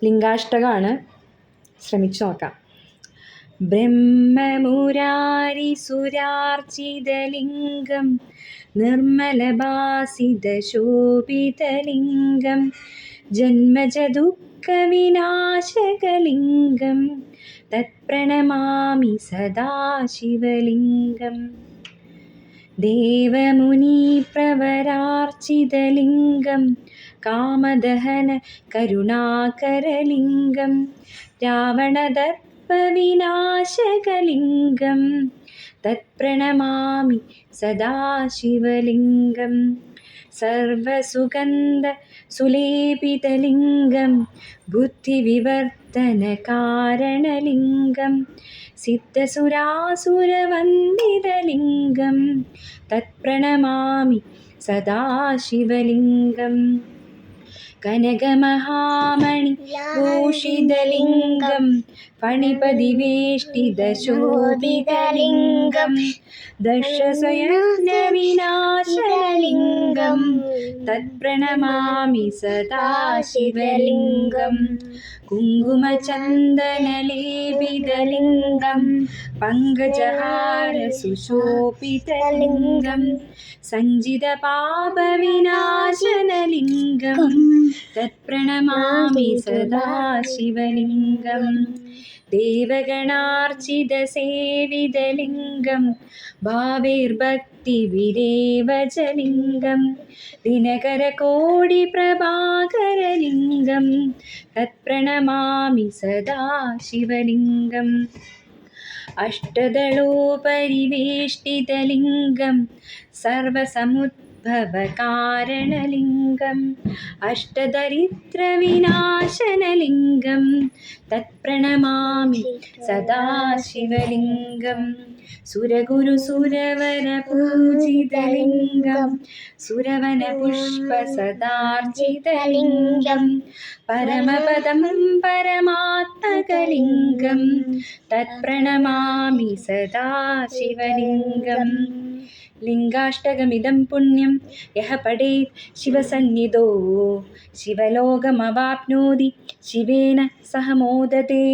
ലിംഗാഷ്ടകമാണ്, ശ്രമിച്ചു നോക്കാം. ബ്രഹ്മമുരാരിസുരാർച്ചിതലിംഗം നിർമ്മലഭാസിതശോഭിതലിംഗം ജന്മജദുഃഖവിനാശകലിംഗം തത്പ്രണമാമി സദാശിവലിംഗം. ദേവമുനിപ്രവരാർച്ചിതലിംഗം കാമദഹന കരുണാകരലിംഗം രാവണദർപ്പവിനാശകലിംഗം തത്പ്രണമാമി സദാശിവലിംഗം. സർവസുഗന്ധ സുലേപിതലിംഗം ബുദ്ധിവിവർത്തനകാരണലിംഗം സിദ്ധസുരാസുരവന്ദിതലിംഗം തത്പ്രണമാമി സദാശിവലിംഗം. കനകമഹാമണിഭൂഷിതലിംഗം ഫണിപതിവേഷ്ടിതശോഭിതലിംഗം ദർശസ്വയജ്ഞവിനാശനലിംഗം തത്പ്രണമാമി സദാശിവലിംഗം. കുങ്കുമചന്ദനലേപിതലിംഗം പങ്കജഹാരസുശോഭിതലിംഗം സഞ്ചിതപാപവിനാശനലിംഗം തത്പ്രണമാമി സദാശിവലിംഗം. ദേവഗണാർച്ചിതസേവിതലിംഗം ഭാവേർഭക്തിവിരേവചലിംഗം ദിനകരകോടിപ്രഭാകരലിംഗം തത്പ്രണമാമി സദാശിവലിംഗം. അഷ്ടദളോപരിവേഷ്ടിതലിംഗം സർവസമുദ്ഭവകാരണലിംഗം അഷ്ടദരിദ്രവിനാശനലിംഗം തത്പ്രണമാമി സദാശിവലിംഗം. സുരഗുരുസുരവരപൂജിതലിംഗം സുരവനപുഷ്പസദാർച്ചിതലിംഗം പരമപദം പരമാത്മകലിംഗം തത്പ്രണമാമി സദാശിവലിംഗം. ലിംഗാഷ്ടകമിദം പുണ്യം യഃ പഠേത് ശിവസന്നിധോ ശിവലോകമവാപ്നോതി ശിവേന സഹ മോദതേ.